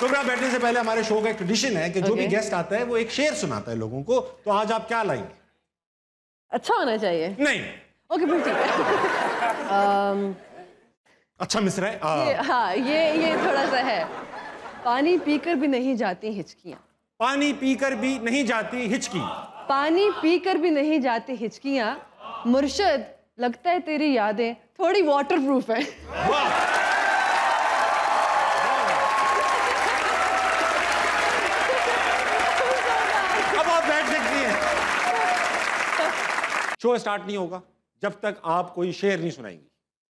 शुभ्रा, बैठने से पहले हमारे शो का एक ट्रेडिशन है कि जो भी गेस्ट आता है वो एक शेर सुनाता है लोगों को। तो आज आप क्या लाएंगे? अच्छा होना चाहिए। नहीं। ओके फिर ठीक है। अच्छा मिसरा है। हाँ, ये थोड़ा सा है। पानी पीकर भी नहीं जाती हिचकियाँ। पानी पीकर भी नहीं जाती हिचकी। पानी पीकर भी नहीं जाती हिचकियाँ। मुर्शद, लगता है तेरी यादें थोड़ी वाटर प्रूफ है। वाह। अब आप बैठ सकती हैं। शो स्टार्ट नहीं होगा जब तक आप कोई शेर नहीं सुनाएंगी।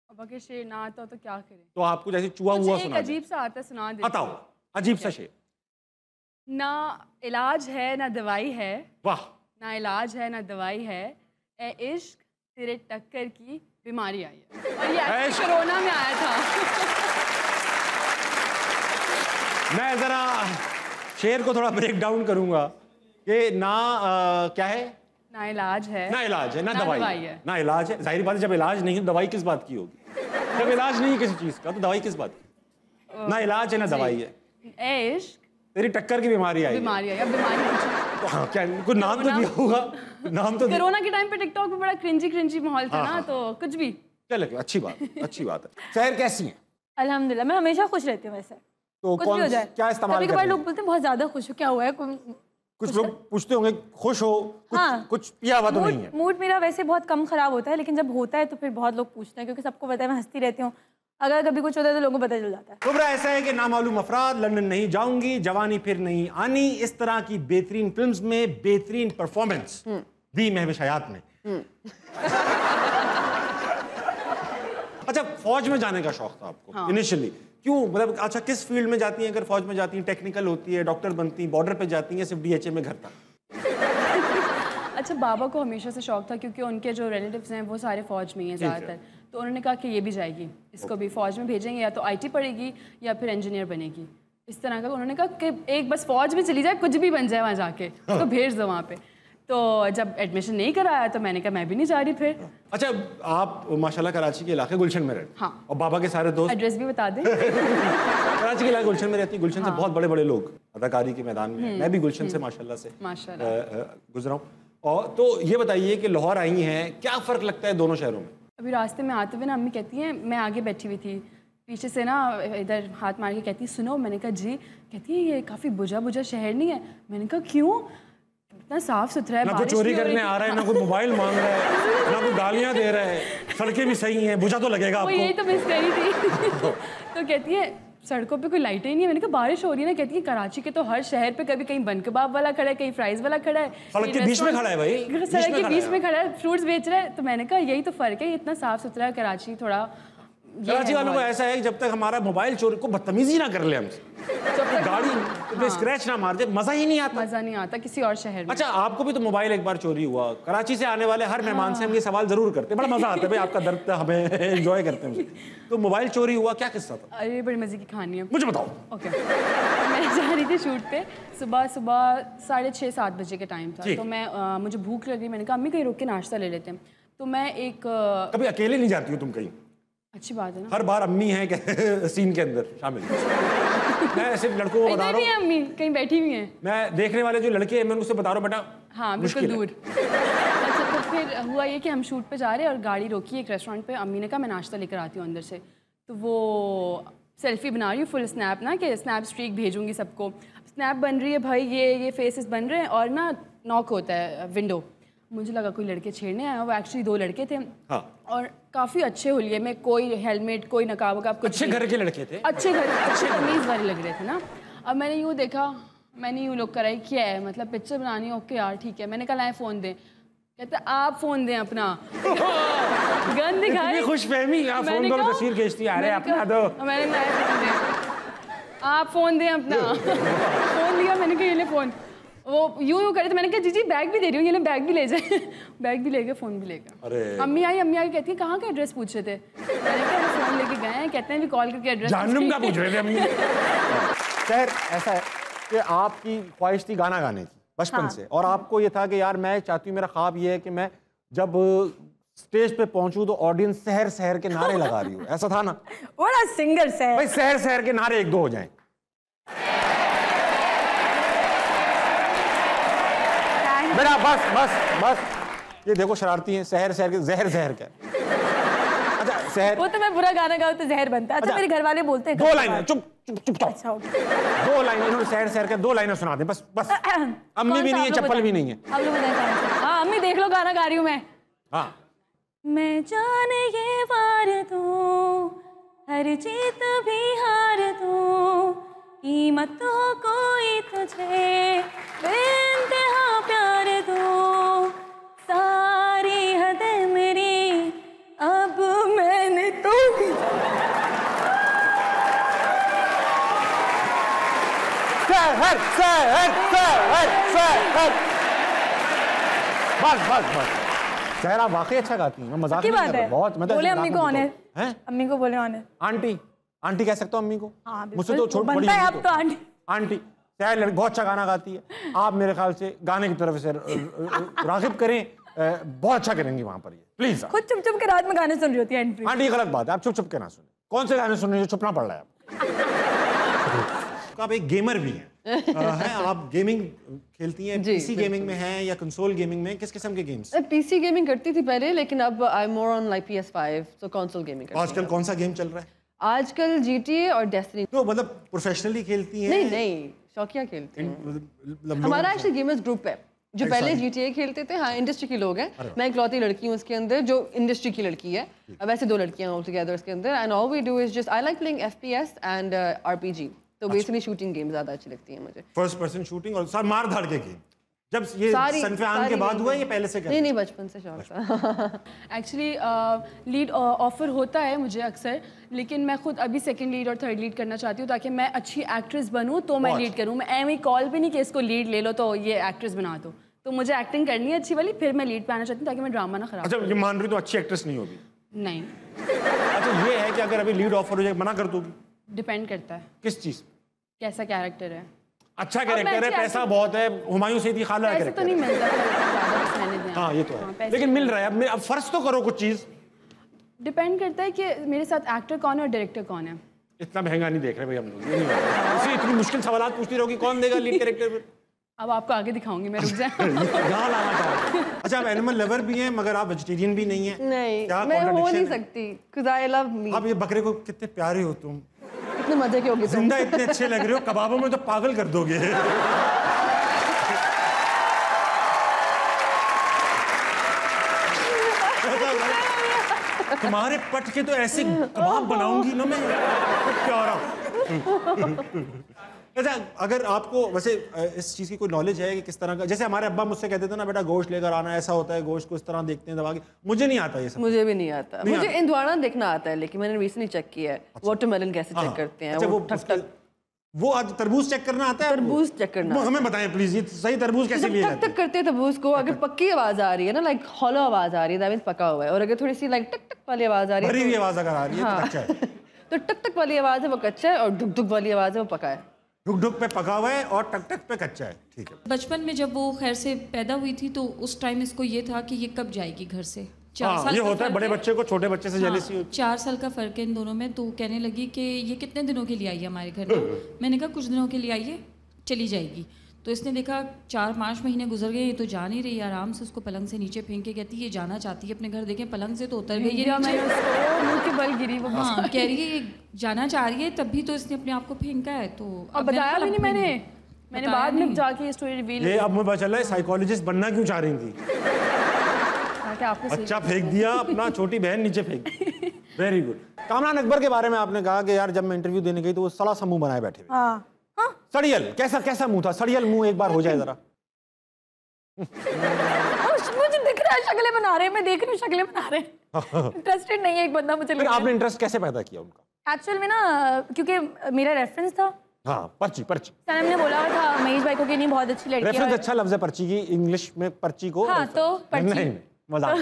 अब अगर शेर ना आता तो क्या करें? तो आपको जैसे चुहा हुआ सुना अजीब सा आता है, सुना दे। बताओ अजीब सा शेर। ना इलाज है ना दवाई है। वाह। ना इलाज है ना दवाई है, ए इश्क तेरे टक्कर की बीमारी आई है। और ये कोरोना में आया था। मैं जरा शेर को थोड़ा ब्रेक डाउन करूंगा कि ना क्या है? ना इलाज है ना इलाज है ना दवाई है। ना इलाज है। जाहिर बात है, जब इलाज नहीं है दवाई किस बात की होगी? जब इलाज नहीं है किसी चीज का तो दवाई किस बात की? ना इलाज है ना दवाई है, ए इश्क तेरी टक्कर की बीमारी आई। बीमारी आई। अब बीमारी तो हाँ, क्या कुछ नाम तो दिया होगा? नाम तो कोरोना के टाइम पे टिकटॉक पे बड़ा क्रिंजी माहौल था ना, तो कुछ भी चले। अच्छी बात है। शहर कैसी है? अल्हम्दुलिल्लाह, मैं हमेशा खुश रहती हूँ वैसे। तो कुछ भी हो जाए, क्या इस्तेमाल करते हैं? कभी-कभार लोग बोलते हैं बहुत ज्यादा खुश हो, क्या हुआ है? कुछ लोग पूछते होंगे खुश हो, कुछ पिया हुआ तो नहीं है? मूड मेरा वैसे बहुत कम खराब होता है, लेकिन जब होता है तो फिर बहुत लोग पूछते हैं, क्योंकि सबको पता है मैं हंसती रहती हूँ। अगर कभी कुछ होता है तो लोगों को पता चल जाता है। शुभ्रा, ऐसा है कि नामालूम अफराद, लंदन नहीं जाऊंगी, जवानी फिर नहीं आनी, इस तरह की बेहतरीन फिल्म्स में बेहतरीन परफॉर्मेंस दी महविश हयात ने। अच्छा, फौज में जाने का शौक था आपको इनिशियली? क्यों? मतलब अच्छा, किस फील्ड में जाती हैं अगर फौज में जाती हैं? टेक्निकल होती है, डॉक्टर बनती हैं, बॉर्डर पे जाती हैं, सिर्फ डीएचए में घर तक? अच्छा, बाबा को हमेशा से शौक था, क्योंकि उनके जो रिलेटिव्स हैं वो सारे फौज में ही हैं ज़्यादातर। तो उन्होंने कहा कि ये भी जाएगी, इसको भी फौज में भेजेंगे, या तो आईटी पढ़ेगी या फिर इंजीनियर बनेगी, इस तरह का। उन्होंने कहा कि एक बस फौज में चली जाए, कुछ भी बन जाए वहाँ जाके, तो भेज दो वहाँ पे। तो जब एडमिशन नहीं कराया तो मैंने कहा मैं भी नहीं जा रही फिर। अच्छा, आप माशाल्लाह कराची के इलाके गुलशन में रहते? हाँ। और बाबा के सारे दोस्त? एड्रेस भी बता दें। कराची के इलाके गुलशन में रहती। गुलशन से बहुत बड़े बड़े लोग अदाकारी के मैदान में, मैं भी गुलशन से माशाल्लाह से गुजरा हूँ। और तो ये बताइए कि लाहौर आई हैं, क्या फ़र्क लगता है दोनों शहरों में? अभी रास्ते में आते हुए ना अम्मी कहती हैं, मैं आगे बैठी हुई थी, पीछे से ना इधर हाथ मार के कहती सुनो। मैंने कहा जी। कहती है ये काफ़ी बुझा शहर नहीं है? मैंने कहा क्यों? इतना साफ सुथरा है, ना कोई चोरी करने आ रहा है, ना कोई मोबाइल मांग रहा है, ना कोई गालियाँ दे रहा है, सड़कें भी सही हैं, बुझा तो लगेगा आपको। यही तो मिस करी थी। तो कहती है सड़कों पे कोई लाइटें ही नहीं है। मैंने कहा बारिश हो रही है ना। कहती है कराची के तो हर शहर पे कभी कहीं बन कबाब वाला खड़ा है, कहीं फ्राइज वाला खड़ा है, सड़क के बीच में खड़ा है भाई, सड़क के बीच में खड़ा है, फ्रूट्स बेच रहा है। तो मैंने कहा यही तो फर्क है, इतना साफ सुथरा है कराची। थोड़ा कराची वालों को ऐसा है जब तक हमारा मोबाइल चोरी को बदतमीजी ना कर ले हमसे, जब तक गाड़ी पे स्क्रैच ना मार दे, मजा ही नहीं आता। मजा नहीं आता किसी और शहर में। अच्छा, आपको भी तो मोबाइल एक बार चोरी हुआ। कराची से आने वाले हर मेहमान से हम ये सवाल जरूर करते हैं, बड़ा मजा आता है भाई, आपका दर्द हमें एंजॉय करते हैं। तो मोबाइल चोरी हुआ, क्या किस्सा था? अरे बड़ी मजे की कहानी है, मुझे बताओ। ओके। मैं जा रही थी शूट पे, सुबह 6:30-7 बजे के टाइम था। तो मैं मुझे भूख लग रही, मैंने कहा अम्मी कहीं रुक के नाश्ता ले लेते हैं। तो मैं एक कभी अकेले नहीं जाती हो तुम कहीं? अच्छी बात है ना, हर बार अम्मी है सीन के अंदर शामिल। मैं सिर्फ लड़कों को बता रहा हूँ, अम्मी कहीं बैठी हुई हैं। मैं देखने वाले जो लड़के हैं मैं उनसे बता रहा हूँ बेटा, हाँ बिल्कुल दूर। अच्छा, तो फिर हुआ ये कि हम शूट पे जा रहे हैं और गाड़ी रोकी एक रेस्टोरेंट पे। अम्मी ने कहा मैं नाश्ता लेकर आती हूँ अंदर से। तो वो सेल्फी बना रही हूँ फुल स्नैप ना, कि स्नैप स्ट्रीक भेजूंगी सबको। स्नैप बन रही है भाई, ये फेसेस बन रहे हैं और ना नॉक होता है विंडो। मुझे लगा कोई लड़के छेड़ने आया, वो एक्चुअली 2 लड़के थे। हाँ। और काफ़ी अच्छे हुलिये में, कोई हेलमेट, कोई नकाब वकाब, कुछ अच्छे घर के लड़के थे, अच्छे घर, अच्छे तमीज़ वाले लग रहे थे ना। अब मैंने यूँ देखा, मैंने यूँ लुक कराई, क्या है मतलब पिक्चर बनानी है? ओके यार ठीक है। मैंने कहा लाए फ़ोन दें। कहते आप फ़ोन दें अपना। गन दिखाई, खुशफहमी, आप फ़ोन दो, तस्वीर खींचती आ रहे अपना दो। मैंने कहा फ़ोन दें, आप फ़ोन दें अपना। फ़ोन दिया, मैंने कहा ये ले फ़ोन। वो यूँ करे तो मैंने कहा जी बैग भी दे रही हूँ, ये ले बैग भी ले जाए। बैग भी ले गए, फ़ोन भी ले गए। अम्मी आई कहती है कहाँ का एड्रेस पूछ रहे थे? मैंने कहा फ़ोन लेके गए हैं, कहते हैं भी कॉल करके एड्रेस जानम का पूछ रहे थे अम्मी। खैर ऐसा है कि आपकी ख्वाहिश थी गाना गाने की बचपन से, और आपको ये था कि यार मैं चाहती हूँ, मेरा ख्वाब ये है कि मैं जब स्टेज पे पहुंचूं तो ऑडियंस शहर शहर के नारे लगा रही हो, ऐसा था ना? बड़ा सिंगर से भाई शहर शहर के नारे 1-2 हो जाएं। बेटा बस बस बस, ये देखो शरारती है, शहर शहर के जहर जहर का। अच्छा शहर, वो तो मैं बुरा गाना गाऊं तो जहर बनता है। अच्छा मेरे घर वाले बोलते हैं 2 लाइनें, चुप चुप चुप चुप। अच्छा ओके। 2 लाइनें इन्होंने शहर शहर के 2 लाइनें सुना दें बस बस। अम्मी भी नहीं है, चप्पल भी नहीं है। अब लोग बताएं। हाँ अम्मी देख लो गाना गा रही हूँ मैं। हाँ मैं जाने ये वार दूं, हर जीत भी हार दूं, कीमत तो कोई तुझे बेइंतहा प्यार दूं, सारी हदें मेरी अब मैंने तो शहर शहर शहर शहर। बस बस बस, शहर आप वाकई अच्छा गाती हैं, मैं मजाक की नहीं बात कर रहा, है। बहुत मतलब बोले अम्मी को ऑनर हैं, अम्मी को बोले ऑनर। आंटी आंटी कह सकता हूँ अम्मी को? हाँ मुझसे तो छोट बड़ी बनता है होगी अब तो आंटी। आंटी शहर लड़की बहुत अच्छा गाना गाती है, आप मेरे ख्याल से गाने की तरफ से रागिब करें, बहुत अच्छा करेंगी वहां पर ये, प्लीज। खुद चुप चुप के रात में गाने सुन रही होती है एंट्री। आंटी ये गलत बात है, आप चुप चुप के ना सुने। कौन से गाने सुन रहे हैं जो चुपना पड़ रहा है आपको? आप एक गेमर भी हैं, आप गेमिंग खेलती हैं, पीसी गेमिंग में हैं या कंसोल गेमिंग में, किस किस्म के गेम्स? पीसी गेमिंग करती थी पहले, लेकिन अब I am more on like PS5, तो कंसोल गेमिंग करती हूँ। आजकल कौन सा गेम चल रहा है? आजकल GTA और डेस्टिनी। तो मतलब प्रोफेशनली खेलती हैं? नहीं नहीं, शौकिया खेलती हूँ। हमारा एक्चुअली गेमर्स ग्रुप है जो पहले GTA खेलते थे। हाँ इंडस्ट्री के लोग हैं, मैं इकलौती लड़की हूँ उसके अंदर जो इंडस्ट्री की लड़की है। वैसे 2 लड़कियां ऑल टुगेदर उसके अंदर, and all we do is just I like playing FPS and RPG। तो बेसिकली शूटिंग गेम ज्यादा अच्छी लगती है मुझे। फर्स्ट पर्सन शूटिंग और मार धाड़ के गेम। जब ये सन पे आने के बाद हुआ ये पहले से कर? नहीं बचपन से शौक था। एक्चुअली लीड ऑफर होता है मुझे अक्सर, लेकिन मैं खुद अभी सेकंड लीड और थर्ड लीड करना चाहती हूँ ताकि मैं अच्छी एक्ट्रेस बनूँ तो मैं लीड करूँ। मैं एम कॉल भी नहीं कि इसको लीड ले लो तो ये एक्ट्रेस बना दो। तो मुझे एक्टिंग करनी है अच्छी वाली, फिर मैं लीड पे आना चाहती हूँ ताकि मैं ड्रामा ना खराब। अच्छा ये मान रही तो अच्छी एक्ट्रेस नहीं होगी? नहीं, अच्छा ये है कि अगर अभी लीड ऑफर हो जाए मना कर दोगी? डिपेंड करता है किस चीज? कैसा कैरेक्टर है। अच्छा कैरेक्टर है, पैसा बहुत है, हुमायूं सैयदी खाला पैसे तो नहीं मिलता है। हाँ ये तो है, लेकिन मिल रहा है। अब फर्ज तो करो कुछ चीज। डिपेंड करता है कि मेरे साथ एक्टर कौन है और डायरेक्टर कौन है। इतना महंगा नहीं देख रहे भाई हम लोग, ये नहीं इसी इतनी मुश्किल सवाल पूछती रहोगी, कौन देगा लीड कैरेक्टर? अब आपको आगे दिखाऊंगी मैं, रुक जाए। यहाँ लाना चाहूँ। अच्छा आप एनिमल लवर भी हैं मगर आप वेजिटेरियन भी नहीं है? नहीं क्या मैं हो नहीं contradiction है? सकती because I love meat। आप ये बकरे को कितने प्यारे हो तुम, इतने मजे के होगी तुम। जिंदा इतने अच्छे लग रहे हो, कबाबों में तो पागल कर दोगे। तुम्हारे पट के तो ऐसे कबाब बनाऊंगी ना मैं, प्यारा। अच्छा अगर आपको वैसे इस चीज़ की कोई नॉलेज है कि किस तरह का, जैसे हमारे अब्बा मुझसे कहते थे ना बेटा गोश्त लेकर आना, ऐसा होता है गोश्त को इस तरह देखते हैं दबा के, मुझे नहीं आता ये सब। मुझे भी नहीं आता, मुझे इंदवाड़ा देखना आता है, लेकिन मैंने रिसेंटली चेक किया है वाटरमेलन कैसे चेक करते हैं। अच्छा वो आज तरबूज चेक करना आता है? तरबूज चेक करना हमें बताएं प्लीज, ये सही तरबूज कैसे लिए टक टक करते हैं तरबूज को, अगर पक्की आवाज आ रही है ना, लाइक हॉलो आवाज आ रही है, दैट मींस पका हुआ है, और अगर थोड़ी सी लाइक टक टक वाली आवाज आ रही है, भरी हुई आवाज अगर आ रही है तो कच्चा है। तो टक टक वाली आवाज है वो कच्चा है, और ढुक ढुक वाली आवाज है वो पका है। ढुक ढुक पे पका हुआ है और टक टक पे कच्चा है, ठीक है। बचपन में जब वो खैर से पैदा हुई थी तो उस टाइम इसको ये था कि ये कब जाएगी घर से। 4 साल ये का होता है फर्क बड़े बच्चे को छोटे बच्चे से जेलसी होती है। 4 साल का फ़र्क है इन दोनों में। तो कहने लगी कि ये कितने दिनों के लिए आई है हमारे घर में। मैंने कहा कुछ दिनों के लिए आई है, चली जाएगी। तो इसने देखा 4-5 महीने गुजर गए, ये तो जा नहीं रही। आराम से उसको पलंग से नीचे फेंक के कहती है ये जाना चाहती है अपने घर। देखें पलंग से तो उतर गई है, मुंह के बल गिरी वो। हाँ कह रही है ये जाना चाह रही है, तभी तो इसने अपने आप को फेंका है। तो अब बताया भी नहीं मैंने बाद में जाके ये स्टोरी रिवील। ये अब मुझे पता चला है साइकोलॉजिस्ट बनना क्यों चाह रही थी। अच्छा फेंक दिया अपना, छोटी बहन नीचे फेंक दी। Very good. कामरान अकबर के बारे में आपने कहा कि यार जब मैं इंटरव्यू देने गई तो वो सड़ा सा मुंह बनाए बैठे हुए। सड़ियल, कैसा कैसा मुंह था? सड़ियल मुंह एक बार हो जाए जरा। मुझे दिख रहा है शक्लें बना रहे हैं, मैं देख रही हूँ शक्लें बना रहे हैं। इंटरेस्टेड नहीं है एक बंदा मुझे। फिर आपने इंटरेस्ट कैसे पैदा किया उनका? एक्चुअल में ना क्योंकि मेरा रेफरेंस था। हाँ पर्ची पर्ची सनम ने बोला था महेश भाई को कि नहीं बहुत अच्छी लड़की है। रेफरेंस अच्छा लफ्ज है पर्ची की, इंग्लिश में पर्ची को। हाँ तो पर्ची नहीं मजाक।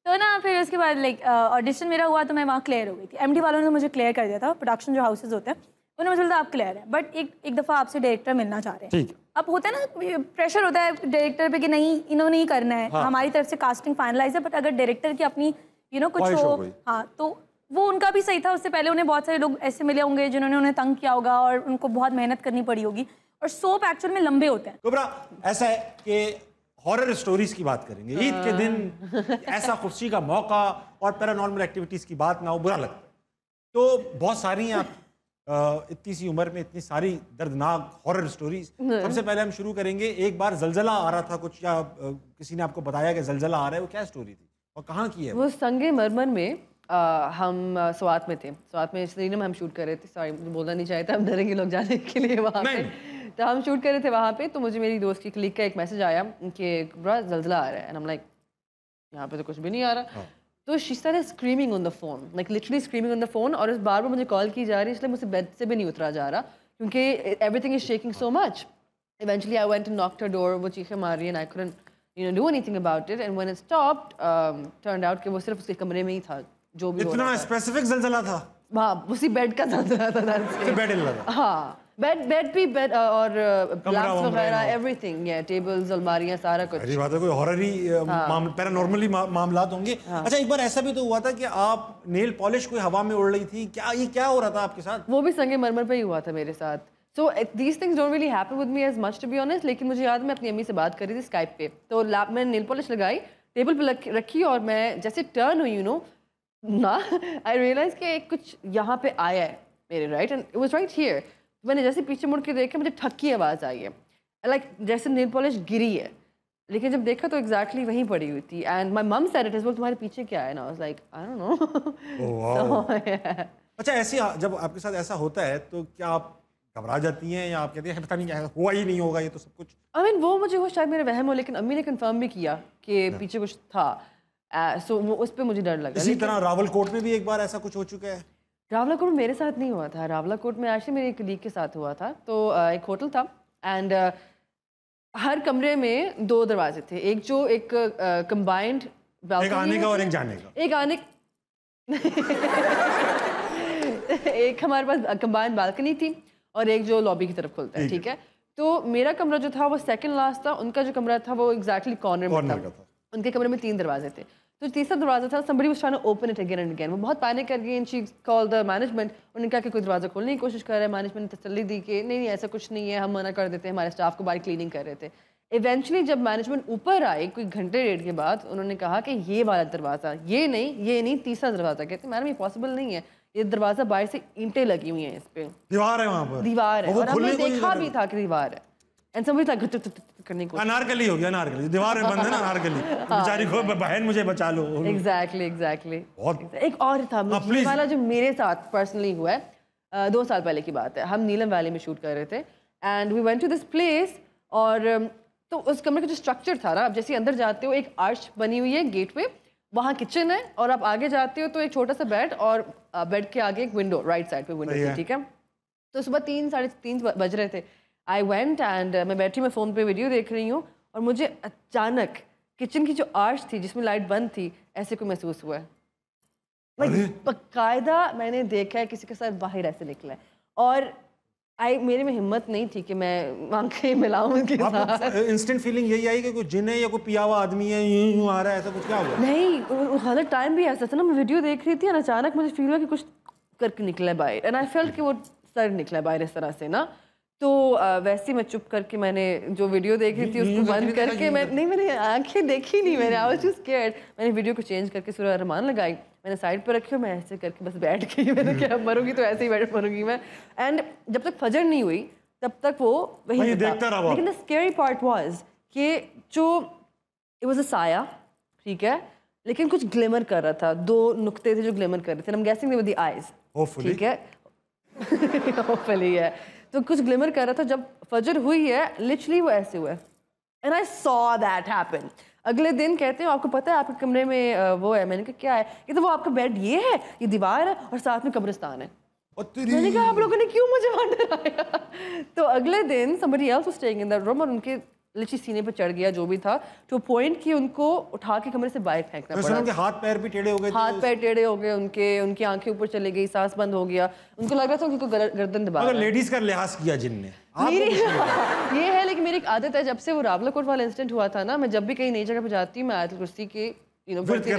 तो ना फिर उसके बाद लाइक ऑडिशन मेरा हुआ तो मैं वहाँ क्लियर हो गई थी। एमडी वालों ने मुझे क्लियर कर दिया था। प्रोडक्शन जो हाउसेज होते हैं उन्होंने मुझे बोला आप क्लियर है, बट एक दफ़ा आपसे डायरेक्टर मिलना चाह रहे हैं। अब होता है ना प्रेशर होता है डायरेक्टर पे कि नहीं इन्होंने ही करना है। हाँ। हमारी तरफ से कास्टिंग फाइनलाइज है, बट अगर डायरेक्टर की अपनी कुछ हो, हाँ तो वो उनका भी सही था। उससे पहले उन्हें बहुत सारे लोग ऐसे मिले होंगे जिन्होंने उन्हें तंग किया होगा और उनको बहुत मेहनत करनी पड़ी होगी। और सोप एक्चुअल में लंबे होते हैं। कुबरा ऐसा है कि हॉरर स्टोरीज की बात करेंगे। ईद के दिन ऐसा खुशी का मौका और पैरानॉर्मल एक्टिविटीज की बात ना हो, बुरा लगता है। तो बहुत सारी हैं आप इतनी सी उम्र में इतनी सारी दर्दनाक हॉरर स्टोरीज। सबसे पहले हम शुरू करेंगे, एक बार जलजला आ रहा था कुछ, या किसी ने आपको बताया कि जलजला आ रहा है, वो क्या स्टोरी थी और कहाँ की है? वो संगे मरमर में हम स्वात में थे, स्वात में श्रीनगर में हम शूट कर रहे थे। सॉरी, मुझे बोलना नहीं चाहिए था, हम डरेंगे लोग जाने के लिए वहाँ पे। तो हम शूट कर रहे थे वहाँ पे, तो मुझे मेरी दोस्त की क्लिक का एक मैसेज आया कि ब्रा जलजला आ रहा है, एंड आई एम लाइक यहाँ पे तो कुछ भी नहीं आ रहा। तो she started screaming on the phone, like literally screaming on the phone, और इस बार मुझे कॉल की जा रही है, इसलिए मुझसे बेड से भी नहीं उतरा जा रहा क्योंकि everything is shaking so much. Eventually I went to knock her door, वो चीखें मार रही है, and I couldn't do anything about it, and when it stopped turned out कि वो सिर्फ उसके कमरे में ही था जो भी। इतना स्पेसिफिक जलजला था? हाँ, उसी बेड का जलजला था। बेड हिल रहा था? हाँ, बेड भी बेड और लैंप्स वगैरह, एवरीथिंग, या टेबल्स, अलमारियां, सारा कुछ। अरे बात है, कोई हॉररी पैरानॉर्मली मामलात होंगे। अच्छा, एक बार ऐसा भी तो हुआ था कि आप नेल पॉलिश कोई हवा में उड़ रही थी, क्या हो रहा था आपके साथ? वो भी संगे मरमर पे ही हुआ था मेरे साथ। So these things don't really happen with me as much to be honest, लेकिन मुझे याद है मैं अपनी अम्मी से बात कर रही थी स्काइप पे, तो मैंने नेल पॉलिश लगाई, टेबल पे रखी, और मैं जैसे टर्न हुई ना आई रियलाइज कि कुछ यहाँ पे आया है मेरे, right, and it was right here. मैंने जैसे पीछे मुड़ के देखा, मुझे ठक की आवाज़ आई है, लाइक जैसे नेल पॉलिश गिरी है, लेकिन जब देखा तो एग्जैक्टली वहीं पड़ी हुई थी। And my mum said it is, तुम्हारे पीछे क्या है ना, I was like I don't know. अच्छा, ऐसी जब आपके साथ ऐसा होता है तो क्या आप घबरा जाती हैं या आप कहती हैं पता नहीं हुआ ही नहीं होगा ये तो सब कुछ? आई मीन वो मुझे वो शायद मेरा वहम हो, लेकिन अम्मी ने कंफर्म भी किया कि पीछे कुछ था, सो वो उस पर मुझे डर लगा। इसी तरह रावलकोट में भी एक बार ऐसा कुछ हो चुका है? रावलाकोट में मेरे साथ नहीं हुआ था, रावलाकोट में एक्चुअली मेरे एक कलीग के साथ हुआ था। तो एक होटल था, एंड हर कमरे में 2 दरवाजे थे, एक जो एक कंबाइंड बालकनी, एक आने का और एक जाने का, एक आने एक हमारे पास कंबाइंड बालकनी थी, और एक जो लॉबी की तरफ खुलता है, ठीक है। तो मेरा कमरा जो था वो सेकंड लास्ट था, उनका जो कमरा था वो एग्जैक्टली कॉर्नर में था। उनके कमरे में 3 दरवाजे थे, तो तीसरा दरवाजा था, somebody was trying to open it again and again। वो बहुत पैनिक कर गई, and she called the management. उन्होंने कहा कि कोई दरवाज़ा खोलने की कोशिश कर रहा है, मैनेजमेंट ने तसल्ली दी कि नहीं ऐसा कुछ नहीं है, हम मना कर देते हैं, हमारे स्टाफ को बाहर क्लीनिंग कर रहे थे। इवेंचुअली जब मैनेजमेंट ऊपर आए कोई घंटे डेढ़ के बाद, उन्होंने कहा कि ये वाला दरवाज़ा, ये नहीं तीसरा दरवाज़ा। कहते मैडम ये पॉसिबल नहीं है, ये दरवाज़ा बाहर से ईंटें लगी हुई हैं, इस पे दीवार है, वहाँ पर दीवार है, और हमने देखा भी था कि दीवार है। एंड somebody like करने को, अनारकली हो गया, अनारकली दीवार में बंद है ना, अनारकली बेचारी को, बहन मुझे बचा लो। एग्जैक्टली। बहुत। एक और था ये वाला जो मेरे साथ पर्सनली हुआ है, 2 साल पहले की बात है। हम नीलम वैली में शूट कर रहे थे, and we went to this place, और तो उस कमरे का जो स्ट्रक्चर था ना, अब जैसे अंदर जाते हो एक आर्च बनी हुई है गेट पे, वहाँ किचन है, और आप आगे जाते हो तो एक छोटा सा बेड, और बेड के आगे एक विंडो, राइट साइड पे विंडो थी, ठीक है। तो सुबह 3 साढ़े 3 बज रहे थे, आई वेंट, एंड मैं बैठी, मैं फ़ोन पे वीडियो देख रही हूँ, और मुझे अचानक किचन की जो आर्च थी जिसमें लाइट बंद थी, ऐसे को महसूस हुआ है। बाकायदा मैंने देखा है किसी के साथ बाहर ऐसे निकला है, और मेरे में हिम्मत नहीं थी कि मैं आंखें मिलाऊं उनके साथ। इंस्टेंट फीलिंग यही आई कि कोई जिन है या कोई पिया हुआ आदमी है, यूं आ रहा है, ऐसा कुछ क्या हुआ? नहीं, हर टाइम भी ऐसा था ना, मैं वीडियो देख रही थी, और अचानक मुझे फील हुआ कि कुछ करके निकला है बाहर, एंड आई फेल्ट कि वो सर निकला है बाहर इस तरह से ना। तो वैसे मैं चुप करके मैंने जो वीडियो देख रही थी उसको बंद करके, मैंने आंखें देखी नहीं, मैंने आई वाज टू स्कैर्ड। मैंने वीडियो को चेंज करके सूरह रहमान लगाई, मैंने साइड पर रखी, और मैं ऐसे करके बस बैठ गई। मैंने क्या, मरूंगी तो ऐसे ही बैठ मरूंगी मैं। एंड जब तक फजर नहीं हुई तब तक वो वही देखता रहा। लेकिन द स्कैरी पार्ट वाज कि जो इट वाज अ साया, ठीक है, लेकिन कुछ ग्लिमर कर रहा था, 2 नुक्ते थे जो ग्लिमर कर रहे थे। I am guessing they were the eyes, ठीक है, होपफुली है। तो कुछ ग्लिमर कर रहा था, जब फजर हुई है लिटरली वो ऐसे हुआ, and I saw that happen. अगले दिन कहते हैं आपको पता है आपके कमरे में वो है। मैंने कहा क्या है? ये तो वो आपका बेड ये है, ये दीवार है, और साथ में कब्रिस्तान है। मैंने कहा आप लोगों ने क्यों मुझे वहाँ डराया? तो अगले दिन somebody else was staying in that room, और उनके लिटरली सीने पे चढ़ गया जो भी था, टू पॉइंट कि उनको उठा के कमरे से बाहर फेंकना पड़ा। उनके हाथ पैर भी टेढ़े हो गए, हाथ पैर टेढ़े हो गए उनकी आंखें ऊपर चली गई, सांस बंद हो गया, उनको लग रहा था उनको गर्दन दबा रहा है। लेडीज का लिहाज किया जिनने। ये है, लेकिन मेरी एक आदत है, जब से वो रावलाकोट वाला इंसिडेंट हुआ था ना, मैं जब भी कहीं नई जगह पे जाती हूँ, मैं आयतुल कुर्सी के करती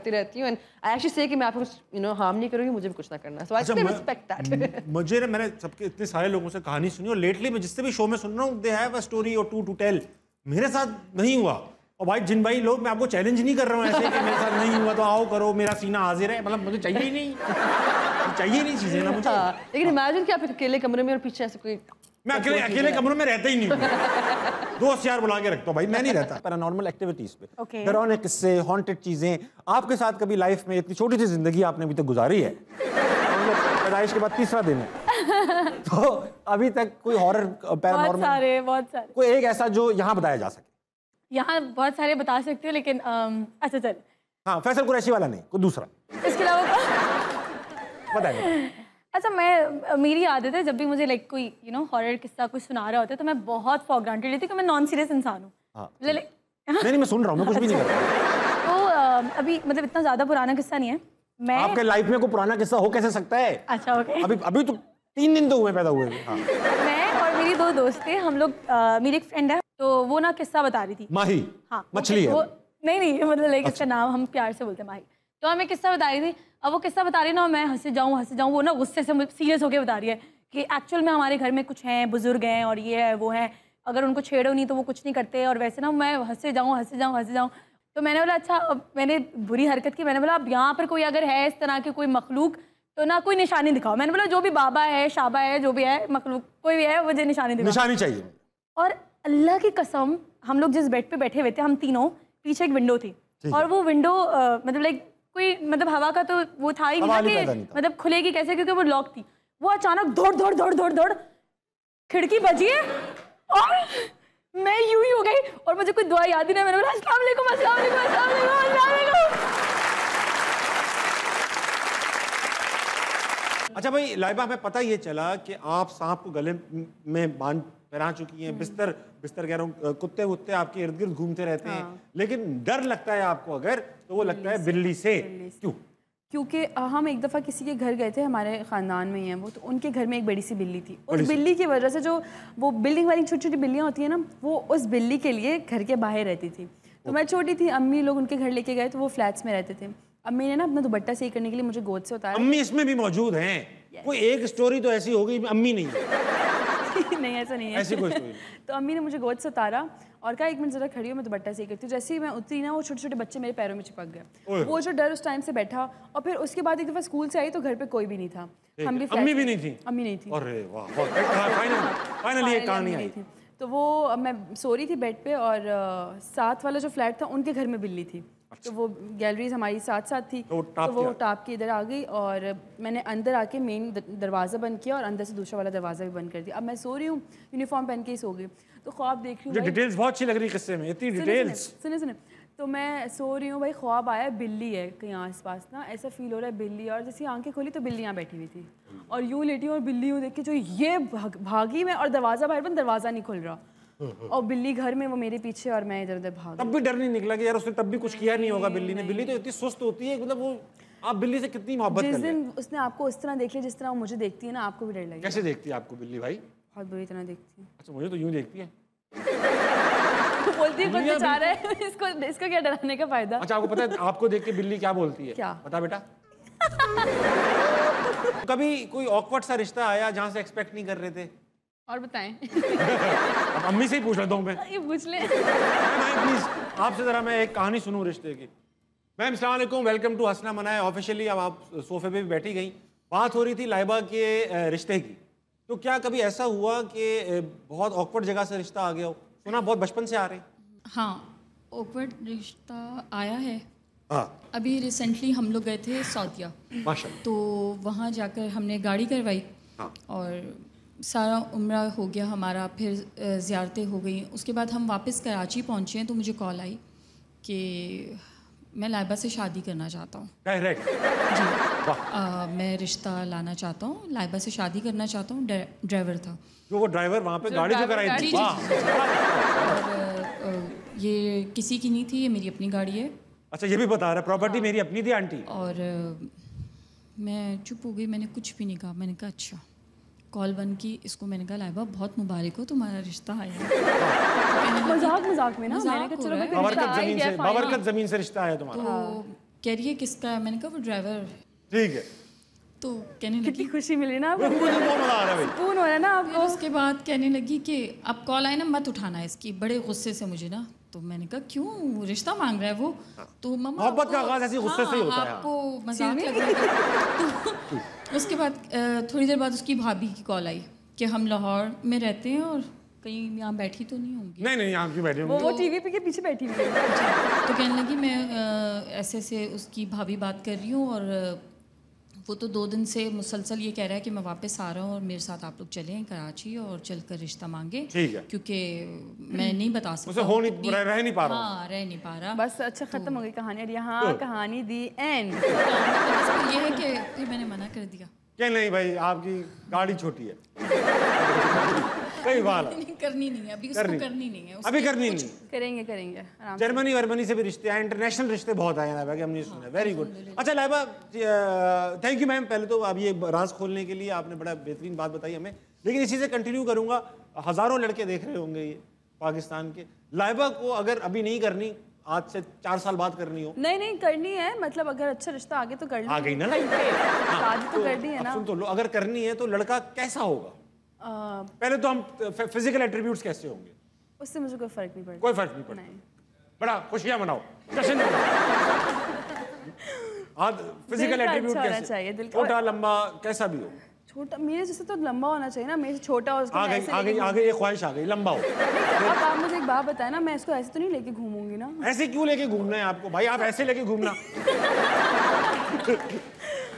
रहती हूँ, एंड आई एक्चुअली से कि मैं आपको कुछ हार्म नहीं करूँगी, मुझे भी कुछ ना करना। सो आई स्टिल रिस्पेक्ट दैट। मुझे ना, मैंने सबके इतने सारे लोगों से कहानी सुनी, और लेटली मैं जिससे भी शो में सुन रहा हूँ, दे हैव अ स्टोरी और टू टू टेल मेरे साथ नहीं हुआ। और भाई जिन भाई लोग, मैं आपको चैलेंज नहीं कर रहा हूँ ऐसे कि मेरे साथ नहीं हुआ तो आओ करो, मेरा सीना हाजिर है, मतलब मुझे चाहिए ही नहीं, चाहिए नहीं चीजें ना मुझे। लेकिन इमेजिन कि आप अकेले कमरे में और पीछे ऐसे कोई, मैं अकेले कमरे में रहता ही नहीं हूँ, दोस्त यार बुला के रखता हूँ भाई, मैं नहीं रहता। पैरानॉर्मल एक्टिविटीज पे डरावने किस्से, हॉन्टेड चीजें आपके साथ कभी लाइफ में, इतनी छोटी सी जिंदगी आपने अभी तक गुजारी है, पैदाइश के बाद 3रा दिन है, तो अभी तक कोई हॉरर पैरानॉर्मल बहुत सारे कोई एक ऐसा जो यहाँ बताया जा सके? यहाँ बहुत सारे बता सकती हूँ, लेकिन अच्छा चल, हाँ फैसल कुरैशी वाला नहीं, कोई दूसरा इसके अलावा बताइए। अच्छा, मेरी आदत है जब भी मुझे लाइक कोई हॉरर किस्सा कुछ सुना रहा होता है तो मैं बहुत फॉर ग्रांटेड लेती हूँ कि मैं नॉन सीरियस इंसान हूँ। नहीं मैं सुन रहा हूँ, मैं कुछ भी नहीं कर रहा। तो अभी मतलब इतना ज्यादा पुराना किस्सा नहीं है। मैं आपके लाइफ में कोई पुराना किस्सा हो कैसे सकता है? अच्छा ओके, अभी तो 3 दिन तो हुए पैदा हुए। हाँ। मैं और मेरी 2 दोस्त थे, हम लोग मेरी एक फ्रेंड है तो वो ना किस्सा बता रही थी। माही? हाँ, मछली है? नहीं मतलब लाइक इसका नाम हम प्यार से बोलते हैं माही। तो हमें किस्सा बता रही थी, अब वो किस्सा बता रही ना, मैं हंसे जाऊँ, वो ना गुस्से से सीरियस होकर बता रही है कि एक्चुअल में हमारे घर में कुछ हैं, बुजुर्ग हैं और ये है वो है, अगर उनको छेड़ो नहीं तो वो कुछ नहीं करते, और वैसे ना मैं हंसे जाऊँ। तो मैंने बोला अच्छा, अब मैंने बुरी हरकत की, मैंने बोला अब यहाँ पर कोई अगर है इस तरह की कोई मखलूक तो ना कोई निशानी दिखाओ। मैंने बोला जो भी बाबा है, शाबा है, जो भी है मखलूक कोई भी है, मुझे निशानी दिखाओ, निशानी चाहिए। और अल्लाह की कसम, हम लोग जिस बेड पे बैठे हुए थे हम तीनों, पीछे एक विंडो थी और वो विंडो मतलब लाइक कोई मतलब हवा का तो वो था ही नहीं कि मतलब खुलेगी कैसे, क्योंकि वो लॉक थी। वो अचानक दौड़ खिड़की बजी है और मैं यूं ही हो गई और मुझे कोई दुआ याद ही नहीं। मैंने बोला अस्सलाम वालेकुम, अस्सलाम वालेकुम, अस्सलाम वालेकुम, अस्सलाम वालेकुम। अच्छा भाई लाइबा, हमें पता ये चला कि आप सांप को गले में बांध पहना चुकी हैं, बिस्तर कह रहा हूँ, कुत्ते वुत्ते आपके इर्द गिर्द घूमते रहते हैं, लेकिन डर लगता है आपको अगर, तो वो लगता है बिल्ली से। क्यों? क्योंकि हम एक दफ़ा किसी के घर गए थे, हमारे ख़ानदान में ही हैं वो, तो उनके घर में एक बड़ी सी बिल्ली थी। उस बिल्ली की वजह से जो वो बिल्डिंग वाली छोटी छोटी बिल्लियाँ होती हैं ना, वो उस बिल्ली के लिए घर के बाहर रहती थी। तो मैं छोटी थी, अम्मी लोग उनके घर लेके गए तो वो फ्लैट्स में रहते थे। अम्मी ने ना अपना दुपट्टा सही करने के लिए मुझे गोद से उतारा। अम्मी इसमें भी मौजूद हैं? कोई एक स्टोरी तो ऐसी हो गई अम्मी नहीं है। नहीं ऐसा नहीं है, ऐसी कोई स्टोरी। तो अम्मी ने मुझे गोद से उतारा और कहा 1 मिनट ज़रा खड़ी हो, मैं दुपट्टा सही करती हूँ। जैसे ही मैं उतरी ना, वो छोटे छोटे बच्चे मेरे पैरों में चिपक गए। वो जो डर उस टाइम से बैठा, और फिर उसके बाद एक दफ़ा स्कूल से आई तो घर पे कोई भी नहीं था, हम भी अम्मी भी नहीं थी? अम्मी नहीं थी। अरे वाह, फाइनली एक कहानी आई। तो वो मैं सो रही थी बेड पे और साथ वाला जो फ्लैट था उनके घर में बिल्ली थी। तो वो गैलरीज हमारी साथ साथ थी, तो वो टाप के इधर आ गई और मैंने अंदर आके मेन दरवाज़ा बंद किया और अंदर से दूसरा वाला दरवाज़ा भी बंद कर दिया। अब मैं सो रही हूँ, यूनिफॉर्म पहन के ही सो गई, तो ख्वाब देख रही हूँ। डिटेल्स बहुत अच्छी लग रही है किस्से में, इतनी डिटेल्स। सुने तो मैं सो रही हूँ भाई, ख्वाब आया बिल्ली है कहीं आस पास ना, ऐसा फील हो रहा है बिल्ली, और जैसे आंखें खोली तो बिल्ली यहाँ बैठी हुई थी और यूँ लेटी और बिल्ली यूँ देख के जो ये भागी मैं, और दरवाज़ा बाहर बंद, दरवाज़ा नहीं खुल रहा और बिल्ली घर में, वो मेरे पीछे और मैं इधर उधर भाग। तब भी डर नहीं निकला कि यार उसने तब भी कुछ किया नहीं होगा बिल्ली ने? बिल्ली तो इतनी सुस्त होती है, मतलब वो आप बिल्ली से कितनी मोहब्बत जिस दिन उसने आपको उस तरह देख लिया जिस तरह वो मुझे देखती है ना, आपको भी डर लगेगा। कैसे देखती है आपको बिल्ली भाई? बहुत बुरी तरह देखती है। अच्छा, मुझे तो यूं देखती है। बोलती है कुछ बचा रहा है, इसको क्या डराने का फायदा। अच्छा, आपको पता है आपको देख के बिल्ली क्या बोलती है? क्या? बता बेटा। कभी कोई ऑकवर्ड सा रिश्ता आया जहाँ से एक्सपेक्ट नहीं कर रहे थे? और बताएं। अब अम्मी से ही पूछ लेता हूँ मैं। ये पूछ ले। प्लीज आपसे जरा मैं एक कहानी सुनूं रिश्ते की। मैम अस्सलाम वालेकुम, वेलकम टू हसना मनाए ऑफिशियली। अब आप सोफे पे भी बैठी गई, बात हो रही थी लाइबा के रिश्ते की, तो क्या कभी ऐसा हुआ कि बहुत ऑकवर्ड जगह से रिश्ता आ गया हो? सुना बहुत बचपन से आ रहे हैं। हाँ, ऑकवर्ड रिश्ता आया है। हाँ, अभी रिसेंटली हम लोग गए थे सऊदीया, माशाल्लाह। तो वहाँ जाकर हमने गाड़ी करवाई। हाँ। और सारा उम्रा हो गया हमारा, फिर ज़ियारतें हो गई। उसके बाद हम वापस कराची पहुँचे हैं तो मुझे कॉल आई कि मैं लाइबा से शादी करना चाहता हूँ। डायरेक्ट? जी। मैं रिश्ता लाना चाहता हूँ, लाइबा से शादी करना चाहता हूँ। ड्राइवर था जो वो ड्राइवर वहाँ पे गाड़ी जो कराई थी। और ये किसी की नहीं थी, ये मेरी अपनी गाड़ी है। अच्छा, ये भी बता रहा है प्रॉपर्टी मेरी अपनी थी आंटी। और मैं चुप हो गई, मैंने कुछ भी नहीं कहा। मैंने कहा अच्छा। कॉल बंद की, इसको मैंने कहा लाइबा बहुत मुबारक हो, तुम्हारा रिश्ता आया। मजाक में ना, मैंने कहा चलो बाबरकत जमीन से रिश्ता आया तुम्हारा। तो कह रही है किसका है? मैंने कहा वो ड्राइवर। ठीक है, तो कहने लगी कितनी खुशी मिली ना आपको, मुझे बहुत मजा आ रहा है भाई। सुकून हो रहा है ना फिर आपको। उसके बाद कहने लगी कि अब कॉल आई ना मत उठाना इसकी, बड़े गुस्से से मुझे ना। तो मैंने कहा क्यों, रिश्ता मांग रहा है वो। तो मम्मा मोहब्बत का आगाज ऐसे गुस्से से ही होता है। आपको मजाक लग रहा है। तो उसके बाद थोड़ी देर बाद उसकी भाभी की कॉल आई कि हम लाहौर में रहते हैं और कहीं यहाँ बैठी तो नहीं होंगी। नहीं यहाँ क्यों बैठी वो टीवी पे के पीछे बैठी हुई है। तो कहने लगी मैं ऐसे ऐसे उसकी भाभी बात कर रही हूँ और वो तो 2 दिन से मुसलसल ये कह रहा है कि मैं वापस आ रहा हूँ और मेरे साथ आप लोग चलें कराची और चलकर रिश्ता मांगे। ठीक है। क्योंकि मैं नहीं बता सकता, उसे रह नहीं पा रहा। हाँ रह नहीं पा रहा। बस अच्छा खत्म हो गई कहानी, और यहाँ कहानी दी एंड। ये है कि फिर मैंने मना कर दिया। क्या नहीं भाई, आपकी गाड़ी छोटी है। कई बार नहीं करनी नहीं है अभी, उसको करनी नहीं है, अभी करनी नहीं। करेंगे करेंगे आराम से। जर्मनी वर्मनी से भी रिश्ते आए, इंटरनेशनल रिश्ते बहुत आए हैं कि हमने सुना। Very good. अच्छा लाइबा, थैंक यू मैम। पहले तो अब ये राज खोलने के लिए आपने बड़ा बेहतरीन बात बताई हमें, लेकिन इसी से कंटिन्यू करूंगा। हजारों लड़के देख रहे होंगे ये पाकिस्तान के। लाइबा को अगर अभी नहीं करनी, आज से 4 साल बाद करनी हो। नहीं करनी है, मतलब अगर अच्छा रिश्ता आगे तो कर लो। आ गई ना शादी तो करनी है ना। सुन तो लो, अगर करनी है तो लड़का कैसा होगा? पहले तो हम फिजिकल एट्रीब्यूट्स कैसे होंगे? उससे मुझे कोई फर्क नहीं पड़ता। कोई फर्क नहीं पड़ता। बड़ा खुशियां मनाओ, जश्न मनाओ। फिजिकल एट्रीब्यूट कैसे चाहिए, दिल का। छोटा लंबा कैसा भी हो। छोटा मेरे जैसे तो लंबा होना चाहिए ना, मेरे से छोटा हो। आ गई ये ख्वाहिश आ गई, लंबा हो। अब आप मुझे एक बात बताए ना, मैं इसको ऐसे तो नहीं लेके घूमूंगी ना। ऐसे क्यों लेके घूमना है आपको भाई? आप ऐसे लेके घूमना।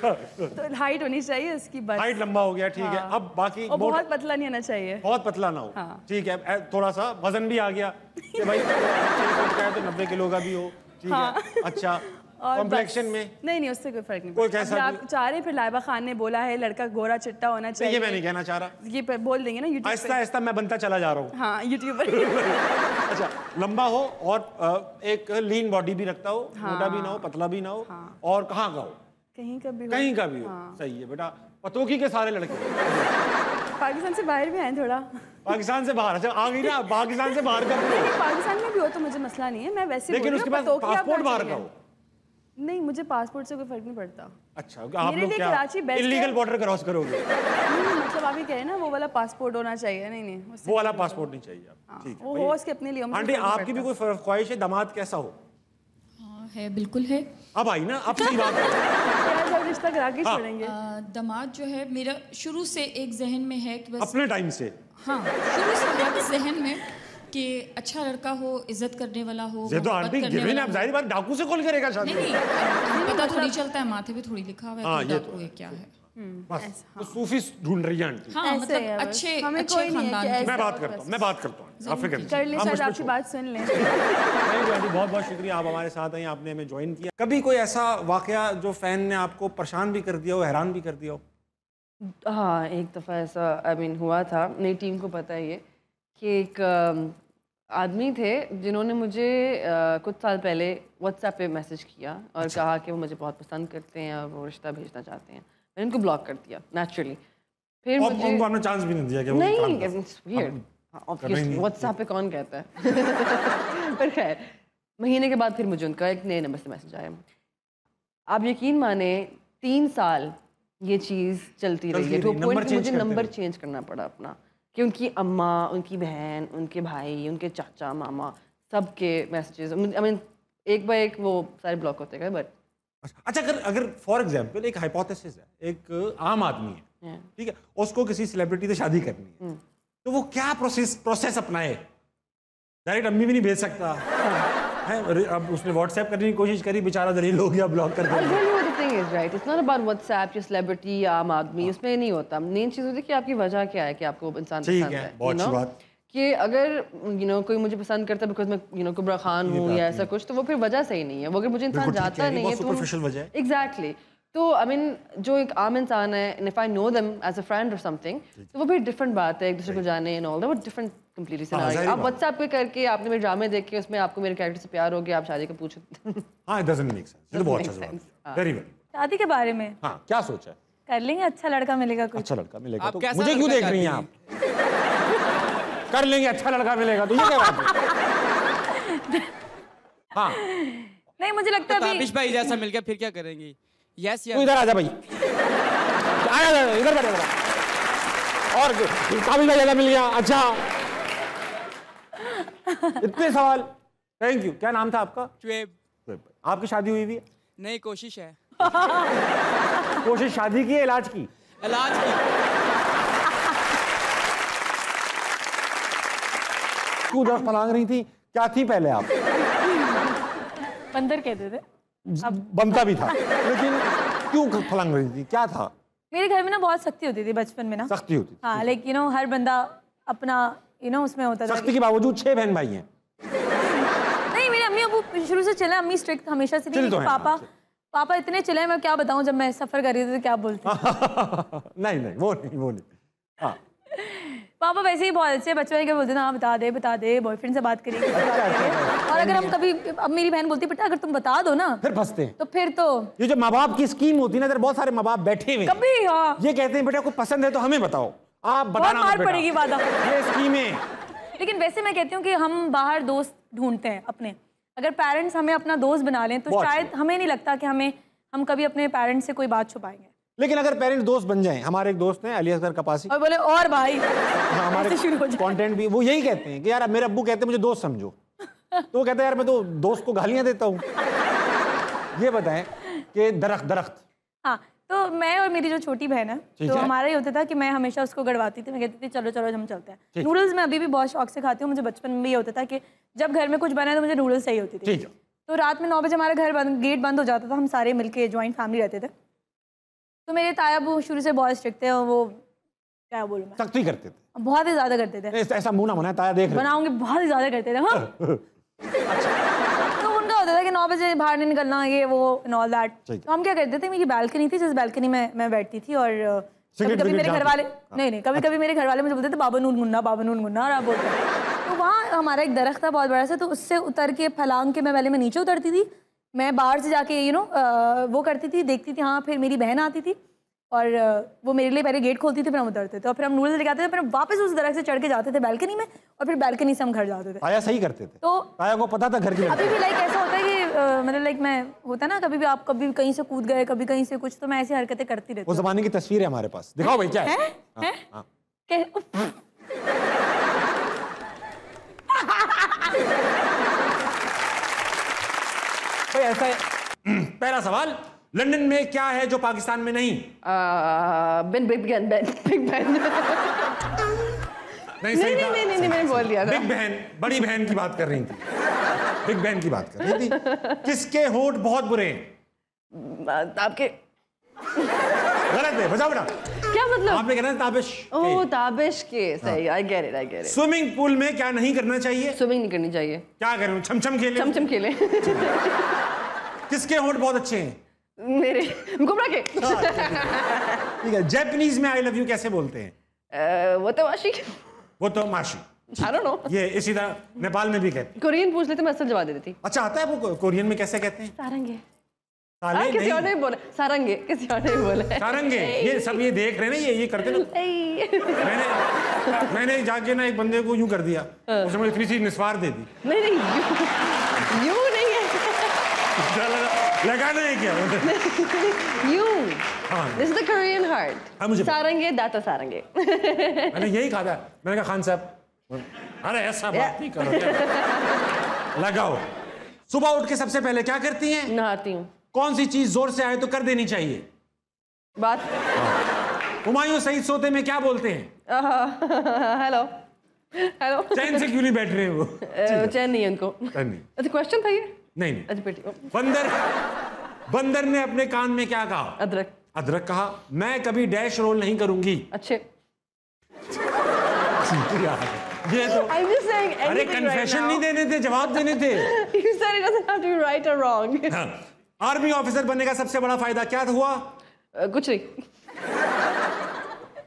तो हाइट होनी चाहिए उसकी, बस। हाइट लंबा हो गया, ठीक है। अब बाकी और बहुत पतला नहीं होना चाहिए। बहुत पतला ना हो, हाँ। ठीक है। थोड़ा सा वजन भी आ गया कि भाई 40 का है तो 90 किलो का भी हो, ठीक है। अच्छा, कॉम्प्लेक्शन में नहीं उससे कोई फर्क नहीं कोई पड़ता। कैसा आप चाह रहे, फिर लाइबा खान ने बोला है लड़का गोरा चिट्टा होना चाहिए। ये मैं नहीं कहना चाह रहा, ये बोल देंगे ना यूट्यूब पे। आहिस्ता आहिस्ता मैं बनता चला जा रहा हूँ। हाँ यूट्यूब पर। अच्छा, लंबा हो और एक लीन बॉडी भी रखता हो, मोटा भी ना हो, पतला भी ना हो, और कहाँ का हो? कहीं का भी हो। सही है बेटा, पतोकी के सारे लड़के। पाकिस्तान से बाहर भी आए थोड़ा। पाकिस्तान से बाहर? अच्छा आ गई ना, पाकिस्तान से बाहर का भी हो। पाकिस्तान में भी हो तो मुझे मसला नहीं है, मैं वैसे लेकिन उसके पास पासपोर्ट बाहर का हो। नहीं, मुझे पासपोर्ट से कोई फर्क नहीं पड़ता। अच्छा, आप लोग क्या इलीगल बॉर्डर क्रॉस करोगे? मतलब आप ये कह रहे ना वो वाला पासपोर्ट होना चाहिए। नहीं वो वाला पासपोर्ट नहीं चाहिए आप, ठीक है। वो हो उसके अपने लिए। आंटी आपकी भी कोई ख्वाहिश है दामाद कैसा हो? हाँ है, बिल्कुल है। अब आई ना, अब सही बात है। रिश्ता करा के छोड़ेंगे। दामाद जो है मेरा शुरू से एक जहन में है कि बस अपने टाइम से। हाँ, शुरू से मेरे जहन में कि अच्छा लड़का हो, इज्जत करने वाला हो। ये तो आंटी गिवन है, अब जाहिर बात डाकू से कॉल करेगा शादी? नहीं, पता थोड़ी चलता है, माथे पे थोड़ी लिखा हुआ है ये तो क्या है। बस तो सूफी ढूंढ रही है आंटी। हाँ मतलब अच्छे खानदान की। मैं बात करता हूँ अफ्रीका की। कर ले, शायद आपकी बात सुन लें। बहुत बहुत शुक्रिया, आप हमारे साथ हैं, आपने हमें ज्वाइन किया। कभी कोई ऐसा वाकया जो फैन ने आपको परेशान भी कर दिया हो, हैरान भी कर दिया हो? हाँ, एक दफ़ा ऐसा हुआ था, मेरी टीम को पता है ये, कि एक आदमी थे जिन्होंने मुझे कुछ साल पहले व्हाट्सएप पे मैसेज किया और कहा कि वो मुझे बहुत पसंद करते हैं और वो रिश्ता भेजना चाहते हैं। मैंने उनको ब्लॉक कर दिया नेचुरली। फिर मुझे उनको आपने चांस भी नहीं दिया कि वो नहीं, इट्स वियर्ड ऑब्वियसली, व्हाट्सएप पे कौन कहता है। पर खैर, महीने के बाद फिर मुझे उनका एक नए नंबर से मैसेज आया। आप यकीन माने 3 साल ये चीज़ चलती रही है, तो पॉइंट मुझे नंबर चेंज करना पड़ा अपना, कि उनकी अम्मा, उनकी बहन, उनके भाई, उनके चाचा मामा सबके मैसेजेस, आई मीन एक बाय एक वो सारे ब्लॉक होते गए। बट अच्छा, अगर फॉर एग्जांपल एक हाइपोथेसिस है, एक आम आदमी है, ठीक है, उसको किसी सेलिब्रिटी से शादी करनी है, तो वो क्या प्रोसेस अपनाए? डायरेक्ट अम्मी भी नहीं भेज सकता है। अब उसने व्हाट्सएप करने की कोशिश करी, बेचारा दलील हो गया, ब्लॉक कर दिया। Thing is right, it's not about WhatsApp या सेलिब्रिटी या आम आदमी, उसमें नहीं होता। मेन चीज़ होती है कि आपकी वजह क्या है कि आपको इंसान पसंद है। बहुत अच्छी बात कि अगर कोई मुझे पसंद करता है बिकॉज मैं कुबरा खान हूँ या ऐसा कुछ, तो वो फिर वजह सही नहीं है। वो अगर मुझे इंसान जाता नहीं है तो एग्जैक्टली, तो आई मीन जो एक आम इंसान है, if I know them as a friend और समथिंग, तो वो फिर डिफरेंट बात है, एक दूसरे को जाने एंड ऑल दैट, वो डिफरेंट कंप्लीटली सिनेरियो। आप व्हाट्सएप पे करके आपने मेरे ड्रामे देख के उसमें आपको मेरे कैरेक्टर से प्यार हो गया, आप शादी का पूछो। हां, इट डजंट मेक सेंस। ये तो बहुत अच्छा जवाब है, वेरी वेल। शादी के बारे में हां, क्या सोचा है? कर लेंगे, अच्छा लड़का मिलेगा कुछ। अच्छा लड़का मिलेगा तो मुझे क्यों देख रही हैं आप? कर लेंगे, अच्छा लड़का मिलेगा तो ये क्या बात है? हाँ नहीं, मुझे लगता है ताबिश भाई जैसा मिल गया फिर क्या करेंगी? यस तू इधर आ जा भाई। आया इधर बैठे और काबिल का जगह मिल गया। अच्छा इतने सवाल, थैंक यू। क्या नाम था आपका? शुएब। आपकी शादी हुई हुई है? नहीं, कोशिश है। कोशिश शादी की है, इलाज की? इलाज की। क्यों दस फलांग रही थी, क्या थी पहले आप? बंदर कहते थे। बनता भी था, लेकिन क्यों फलांग रही थी, क्या था? मेरे घर में ना बहुत सख्ती होती थी बचपन में ना। सख्ती होती थी? हाँ, लाइक यू नो हर बंदा अपना उसमें होता था। सख्ती के बावजूद 6 बहन भाई हैं। नहीं, मेरे अम्मी अबू शुरू से चले, अम्मी स्ट्रिक्ट हमेशा से नहीं। पापा इतने चले, मैं क्या बताऊं, जब मैं सफर कर रही थी तो क्या बोलती। नहीं वो नहीं। हाँ। पापा वैसे ही बहुत अच्छे, बचपन के बोलते ना, हाँ बता दे बॉयफ्रेंड से बात करिए। और अगर हम कभी, अब मेरी बहन बोलती बेटा अगर तुम बता दो ना, फिर फंसते हैं। तो फिर तो ये जो माँ बाप की स्कीम होती है ना, इधर बहुत सारे माँ बाप बैठे हुए कभी, हाँ, ये कहते हैं बेटा को पसंद है तो हमें बताओ, आप बताना मार पड़ेगी बात। ये स्कीमें। लेकिन वैसे मैं कहती हूँ कि हम बाहर दोस्त ढूंढते हैं अपने, अगर पेरेंट्स हमें अपना दोस्त बना लें तो शायद हमें नहीं लगता कि हम कभी अपने पेरेंट्स से कोई बात छुपाएंगे। लेकिन अगर पेरेंट्स दोस्त बन जाएं, हमारे एक दोस्त हैं अली असगर कपासी, और बोले और भाई हमारे कंटेंट भी वो यही कहते हैं कि यार मेरे अब्बू कहते हैं मुझे दोस्त समझो, तो वो कहते हैं यार मैं तो दोस्त को गालियां देता हूँ। ये बताएं कि दरख्त। हाँ, तो मैं और मेरी जो छोटी बहन है, तो हमारा ही होता था कि मैं हमेशा उसको गड़वाती थी। मैं कहती थी चलो हम चलते हैं। नूडल्स मैं अभी भी बहुत शौक से खाती हूँ। मुझे बचपन में ये होता था कि जब घर में कुछ बना है तो मुझे नूडल्स चाहिए होती थी। तो रात में 9 बजे हमारा गेट बंद हो जाता था, हम सारे मिलके ज्वाइंट फैमिली रहते थे। तो मेरे ताया वो शुरू से बहुत स्ट्रिक्ट थे और वो क्या बोलूं मैं, सख्ती करते थे, बहुत ही ज्यादा करते थे। ऐसा मुंह ना बनाए, ताया देख रहे बनाऊंगी, बहुत ही ज्यादा करते थे। हाँ। तो उनका होता था कि 9 बजे बाहर नहीं निकलना, ये वो एंड ऑल दैट। तो हम क्या करते थे, मेरी बालकनी थी, जिस बालकनी में मैं बैठती थी, और कभी मेरे घर वाले कभी मेरे घर वाले मुझे बोलते थे बाबा नून गुन्ना, और आप बोलते थे। तो वहाँ हमारा एक दरख्त था बहुत बड़ा सा, तो उससे उतर के फलांग के मैं पहले नीचे उतरती थी, मैं बाहर से जाके वो करती थी, देखती थी। हाँ, फिर मेरी बहन आती थी और वो मेरे लिए पहले गेट खोलती थी, फिर हम उतरते थे और फिर हम नूडल्स लेके आते थे, फिर वापस उस दरख्त से चढ़ के जाते थे बालकनी में, और फिर बालकनी से हम घर जाते थे। ताया सही करते थे, तो ताया को पता था घर की। अभी भी लाइक ऐसा होता है कि मतलब लाइक मैं होता ना, कभी भी आप कभी कहीं से कूद गए, कभी कहीं से कुछ, तो मैं ऐसी हरकतें करती रहती हूँ। वो ज़माने की तस्वीर है हमारे पास, दिखाओ भाई क्या है? ऐसा है। पहला सवाल, लंदन में क्या है जो पाकिस्तान में नहीं? बिग बहन। नहीं, मैंने बोल दिया था। बिग बहन, बड़ी बहन की बात कर रही थी, बिग बहन की बात कर रही थी। किसके होंठ बहुत बुरे हैं? आपके। गलत है, बजाओ बेटा। क्या मतलब? आपने कहना ताबिश। ओह, ताबिश के, सही। I get it. Swimming pool में क्या नहीं करना चाहिए? स्विमिंग नहीं करनी चाहिए। क्या करें? छमछम खेले। किसके होंठ बहुत अच्छे हैं? मेरे। घुमरा के। ठीक है। जापानीज में आई लव यू कैसे बोलते हैं? वो तो माशी। I don't know। ये इसी तरह नेपाल में भी कहते हैं। कोरियन पूछ लेते, मैं असल जवाब दे देती। अच्छा, आता है वो कोरियन में कैसे कहते हैं? सारंगे। किसी और नहीं बोले सारंगे, किसी और नहीं बोले सारंगे। ये सब ये देख रहे हैं ना, ये करते ना। मैंने जाके ना एक बंदे को यूं कर दिया, उसने मुझे इतनी सी निस्वार दे दी। नहीं, यूं नहीं है। लगाना है क्या? यूं। This is the Korean heart। मुझे सारंगे, दाता सारंगे। मैंने यही कहा था। मैंने कहा खान साहब, अरे ऐसा बात नहीं करो, लगाओ। सुबह उठ के सबसे पहले क्या करती हैं? नहाती हूँ। कौन सी चीज जोर से आए तो कर देनी चाहिए? बात। हुमायूं सईद सोते में क्या बोलते हैं? हेलो। चैन से क्यों नहीं बैठ रहे वो? चैन नहीं है उनको। अच्छा, क्वेश्चन था ये? नहीं। अच्छा बेटी। बंदर ने अपने कान में क्या कहा? अदरक कहा। मैं कभी डैश रोल नहीं करूंगी। अच्छे। ये तो अरे कन्फेशन नहीं देने थे, जवाब देने थे। You said it doesn't have to be right or wrong। Army officer बनने का सबसे बड़ा फायदा क्या हुआ? कुछ नहीं।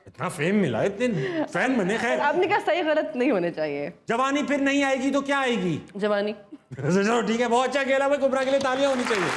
इतना फेम मिला, इतने फैन बने। खैर, आपने कहा सही गलत नहीं होने चाहिए। जवानी फिर नहीं आएगी तो क्या आएगी? जवानी। चलो ठीक है, बहुत अच्छा खेला भाई, कुबरा के लिए तालियां होनी चाहिए।